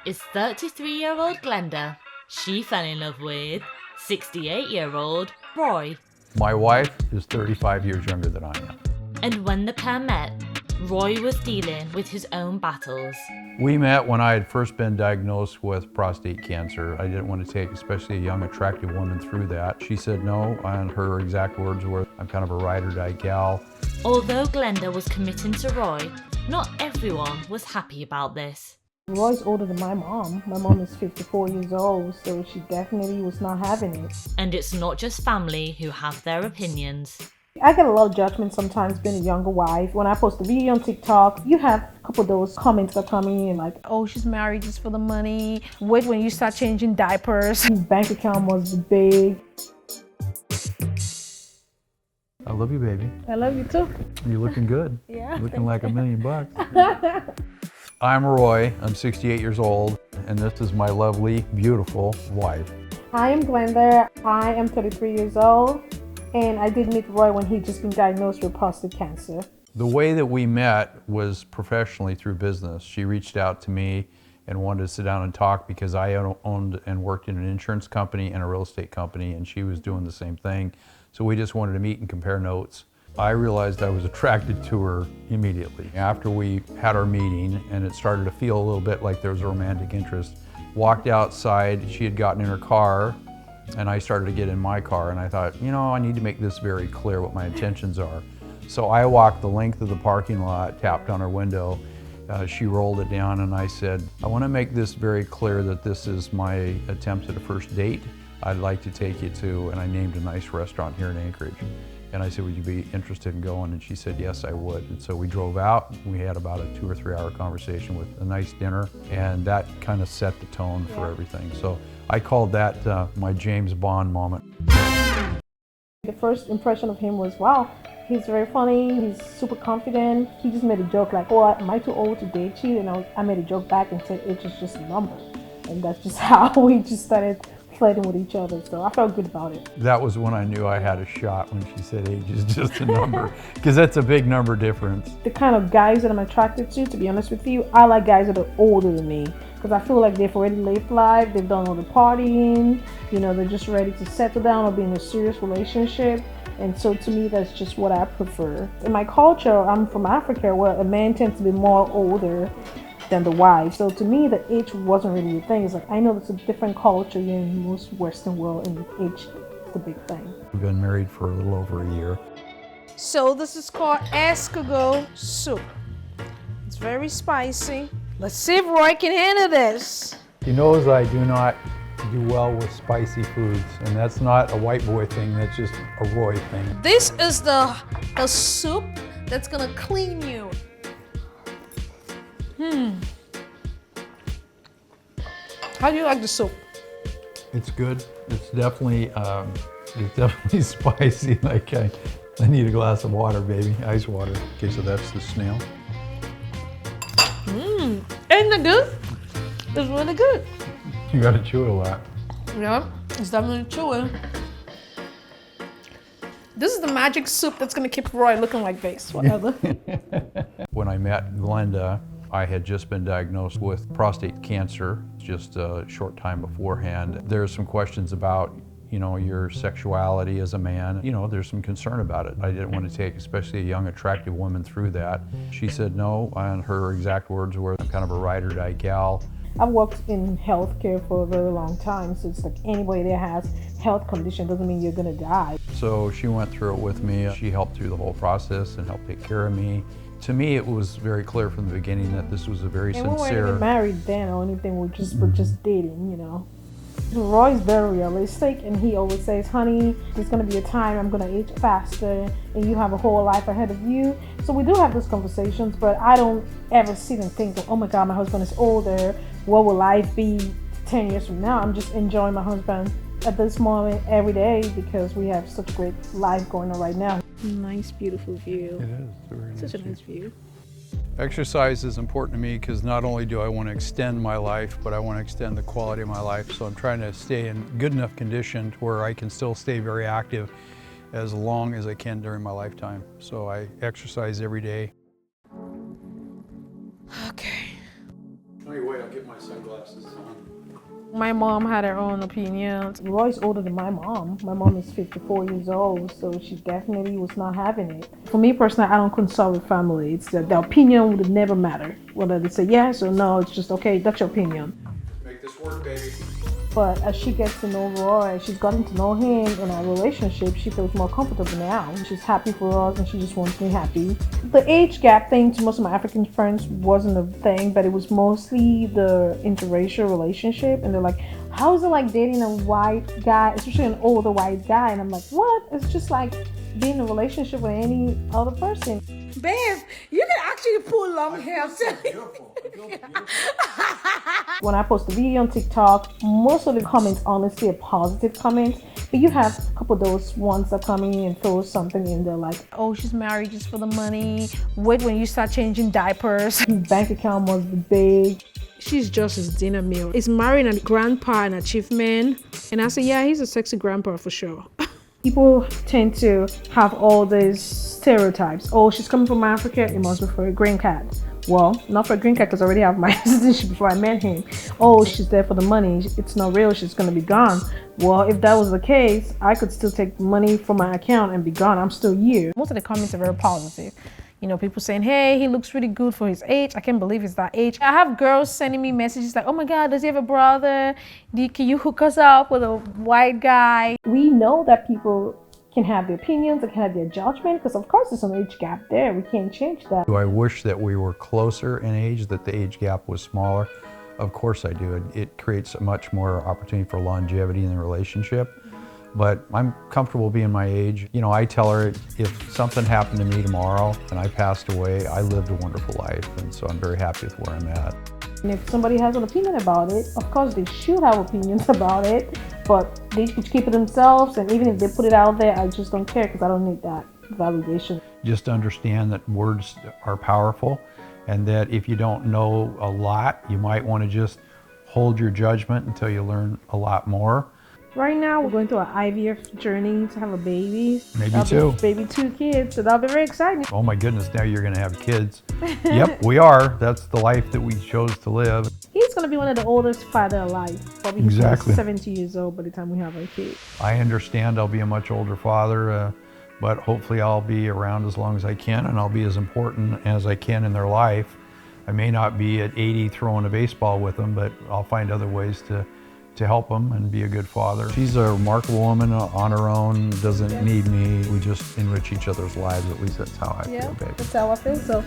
is 33-year-old Glenda. She fell in love with 68-year-old Roy. My wife is 35 years younger than I am. And when the pair met, Roy was dealing with his own battles. We met when I had first been diagnosed with prostate cancer. I didn't want to take especially a young, attractive woman through that. She said no, and her exact words were, "I'm kind of a ride or die gal." Although Glenda was committing to Roy, not everyone was happy about this. Roy's older than my mom. My mom is 54 years old, so she definitely was not having it. And it's not just family who have their opinions. I get a lot of judgment sometimes being a younger wife. When I post a video on TikTok, you have a couple of those comments that come in like, "Oh, she's married just for the money. Wait when you start changing diapers. His bank account must be big." I love you, baby. I love you too. You're looking good. Yeah. You're looking like $1 million. I'm Roy, I'm 68 years old, and this is my lovely, beautiful wife. I am Glenda. I am 33 years old, and I did meet Roy when he'd just been diagnosed with prostate cancer. The way that we met was professionally through business. She reached out to me and wanted to sit down and talk because I owned and worked in an insurance company and a real estate company, and she was doing the same thing. So we just wanted to meet and compare notes. I realized I was attracted to her immediately. After we had our meeting and it started to feel a little bit like there was a romantic interest, walked outside, she had gotten in her car, and I started to get in my car, and I thought, you know, I need to make this very clear what my intentions are. So I walked the length of the parking lot, tapped on her window, she rolled it down, and I said, "I want to make this very clear that this is my attempt at a first date. I'd like to take you to," and I named a nice restaurant here in Anchorage. And I said, "Would you be interested in going?" And she said, "Yes, I would." And so we drove out. We had about a 2 or 3 hour conversation with a nice dinner, and that kind of set the tone for everything. So I called that my James Bond moment. The first impression of him was, wow, he's very funny, he's super confident. He just made a joke like, "Oh, am I too old to date you?" And I made a joke back and said, "Age is just a number." And that's just how we just started flirting with each other, so I felt good about it. That was when I knew I had a shot, when she said age is just a number, because that's a big number difference. The kind of guys that I'm attracted to be honest with you, I like guys that are older than me, because I feel like they've already lived life, they've done all the partying, you know, they're just ready to settle down or be in a serious relationship. And so to me, that's just what I prefer. In my culture, I'm from Africa, where a man tends to be more older than the wife. So to me, the age wasn't really a thing. It's like, I know it's a different culture in most Western world, and age is the big thing. We've been married for a little over a year. So this is called escargot soup. It's very spicy. Let's see if Roy can handle this. He knows I do not do well with spicy foods, and that's not a white boy thing, that's just a Roy thing. This is the soup that's gonna clean you. How do you like the soup? It's good. It's definitely spicy. Like I need a glass of water, baby, ice water. Okay, so that's the snail. Ain't it good? It's really good. You gotta chew it a lot. Yeah, it's definitely chewing. This is the magic soup that's gonna keep Roy looking like this forever. When I met Glenda, I had just been diagnosed with prostate cancer just a short time beforehand. There's some questions about, you know, your sexuality as a man. You know, there's some concern about it. I didn't want to take especially a young, attractive woman through that. She said no, and her exact words were, "I'm kind of a ride or die gal." I've worked in healthcare for a very long time, so it's like anybody that has health condition doesn't mean you're gonna die. So she went through it with me. She helped through the whole process and helped take care of me. To me, it was very clear from the beginning that this was a very And we weren't sincere. even married then or anything, we're just dating, you know. Roy's very realistic, and he always says, "Honey, there's gonna be a time I'm gonna age faster, and you have a whole life ahead of you." So we do have those conversations, but I don't ever sit and think, "Oh my God, my husband is older. What will life be 10 years from now?" I'm just enjoying my husband at this moment every day because we have such a great life going on right now. Nice, beautiful view. It is very Such a nice view. Exercise is important to me because not only do I want to extend my life, but I want to extend the quality of my life. So I'm trying to stay in good enough condition to where I can still stay very active as long as I can during my lifetime. So I exercise every day. Okay. Oh, you wait, get my sunglasses on. My mom had her own opinions. Roy's older than my mom. My mom is 54 years old, so she definitely was not having it. For me personally, I don't consult with family. It's the opinion would never matter. Whether they say yes or no, it's just, okay, that's your opinion. Make this work, baby. But as she gets to know Roy, she's gotten to know him in our relationship, she feels more comfortable now. She's happy for us and she just wants me happy. The age gap thing to most of my African friends wasn't a thing, but it was mostly the interracial relationship. And they're like, how is it like dating a white guy, especially an older white guy? And I'm like, what? It's just like being in a relationship with any other person. Babe, you can actually pull long hair. Beautiful. I feel beautiful. When I post a video on TikTok, most of the comments honestly are positive comments, but you have a couple of those ones that come in and throw something in there like, Oh, she's married just for the money. Wait when you start changing diapers. his bank account must be big. She's just his dinner meal. He's marrying a grandpa and a chief man. And I say, yeah, he's a sexy grandpa for sure. People tend to have all these stereotypes. Oh, she's coming from Africa, it must be for a green card. Well, not for a green card because I already have my citizenship before I met him. Oh, she's there for the money. It's not real. She's going to be gone. Well, if that was the case, I could still take money from my account and be gone. I'm still here. Most of the comments are very positive. You know, people saying, hey, he looks really good for his age. I can't believe he's that age. I have girls sending me messages like, oh my God, does he have a brother? Can you hook us up with a white guy? We know that people can have their opinions, they can have their judgment, because of course there's an age gap there. We can't change that. Do I wish that we were closer in age, that the age gap was smaller? Of course I do. It creates a much more opportunity for longevity in the relationship. But I'm comfortable being my age. You know, I tell her if something happened to me tomorrow and I passed away, I lived a wonderful life. And so I'm very happy with where I'm at. And if somebody has an opinion about it, of course they should have opinions about it, but they should keep it themselves. And even if they put it out there, I just don't care because I don't need that validation. Just understand that words are powerful and that if you don't know a lot, you might want to just hold your judgment until you learn a lot more. Right now, we're going through an IVF journey to have a baby. Maybe two. Maybe 2 kids, so that'll be very exciting. Oh my goodness, now you're gonna have kids. Yep, we are. That's the life that we chose to live. He's gonna be one of the oldest father alive. Probably he's Exactly. 70 years old by the time we have our kid. I understand I'll be a much older father, but hopefully I'll be around as long as I can and I'll be as important as I can in their life. I may not be at 80 throwing a baseball with them, but I'll find other ways to help them and be a good father. She's a remarkable woman on her own, doesn't need me. We just enrich each other's lives. At least that's how I feel, baby. That's how I feel, so.